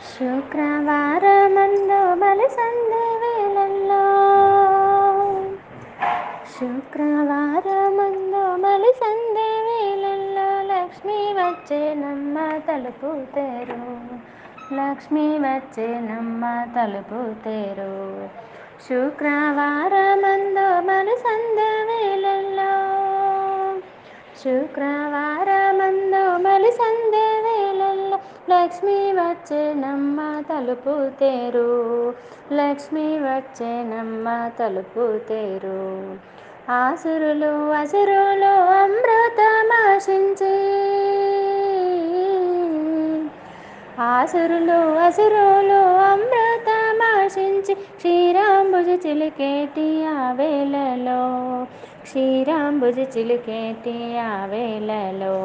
శుక్రవారమందు బలి సంధ్య వేళల్లో శుక్రవారమందు బలి సంధ్య వేళల్లో లక్ష్మి వచ్చేనమ్మ తలుపు తెరు, లక్ష్మి వచ్చేనమ్మ తలుపు తెరు. శుక్రవారమందు బలి సంధ్య వేళల్లో శుక్రవారమందు బలి సంధ్య వేళల్లో లక్ష్మి వచ్చేనమ్మ తలుపు తెరు, లక్ష్మి వచ్చేనమ్మ తలుపు తెరు. ఆసురులు అసురులు అమృతమాశించి, ఆసురులు అసురులు అమృతమాశించి క్షీరాంబుజి చిలికేటి ఆ వేళలో, క్షీరాంబుజి చిలికేటి ఆ వేళలో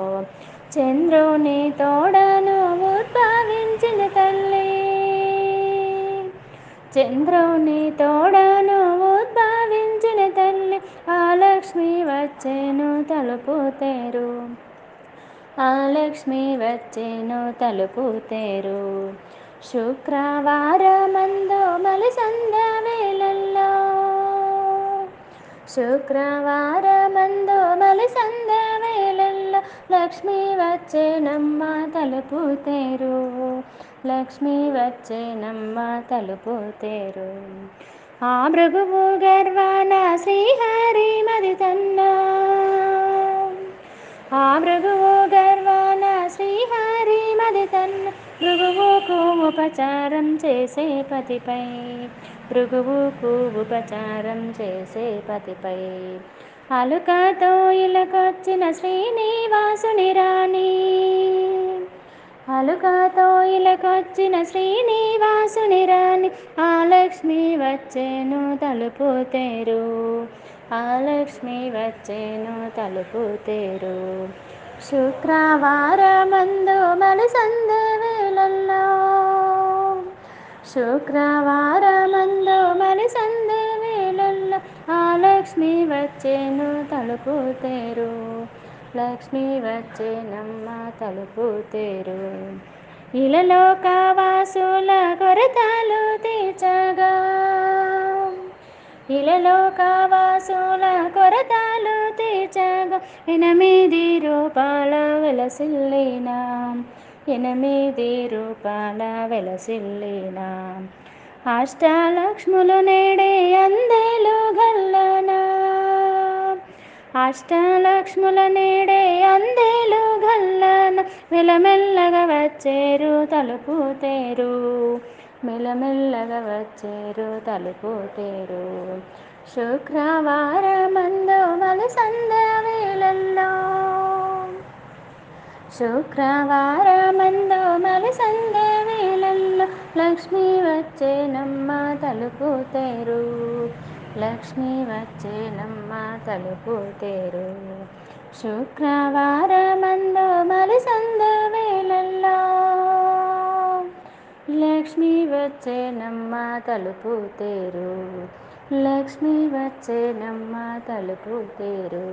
చంద్రుని తోడను ఉద్భవించిన తల్లి, చంద్రుని తోడను ఉద్భవించిన తల్లి ఆ లక్ష్మి వచ్చేను తలుపు తెరు, ఆ లక్ష్మి వచ్చేను తలుపు తెరు. శుక్రవారమందు బలి సంధ్య వేళల్లో శుక్రవారమందు బలి సంధ్య వేళల్లో లక్ష్మి వచ్చేనమ్మ తలుపు తెరు, లక్ష్మి వచ్చేనమ్మ తలుపు తెరు. ఆ భృగువు గర్వాన శ్రీహరి మది తన్నా, ఆ భృగువు గర్వాన శ్రీహరి మది తన్న భృగువుకు ఉపచారం చేసే పతిపై, భృగువుకు ఉపచారం చేసే పతిపై అలుకతో ఇలకొచ్చిన శ్రీనివాసుని రాణి, అలుకతో ఇలకొచ్చిన శ్రీనివాసుని రాణి ఆ లక్ష్మి వచ్చేను తలుపు తెరు, ఆ లక్ష్మి వచ్చేను తలుపు తెరు. శుక్రవారమందు బలి సంధ్య వేళల్లో శుక్రవారమందు బలి సంధ్య వేళల్లో ఆ లక్ష్మి వచ్చేను తలుపు తెరు, లక్ష్మి వచ్చేనమ్మ తలుపు తెరు. ఇలలోక వాసుల కొరతలు తీర్చగా, ఇలలోక వాసుల కొరతలు తీర్చగా ఎనిమిది రూపాల వెలసిల్లిన, ఎనిమిది రూపాల వెలసిల్లిన అష్టలక్ష్ములు నేడే అందెలు గల్లన, అష్టలక్ష్ముల నేడే అందెలు గల్లన మెల్లమెల్లగా వచ్చేరు తలుపు తెరు, మెల్లమెల్లగా వచ్చేరు తలుపు తెరు. శుక్రవారమందు బలి సంధ్య వేళల్లో శుక్రవారమందు బలి సంధ్య వేళల్లో లక్ష్మి వచ్చేనమ్మ తలుపు తెరు, లక్ష్మి వచ్చేనమ్మ తలుపు తెరు. శుక్రవారమందు బలి సంధ్య వేళల్లో లక్ష్మి వచ్చేనమ్మ తలుపు తెరు, లక్ష్మి వచ్చేనమ్మ తలుపు తెరు.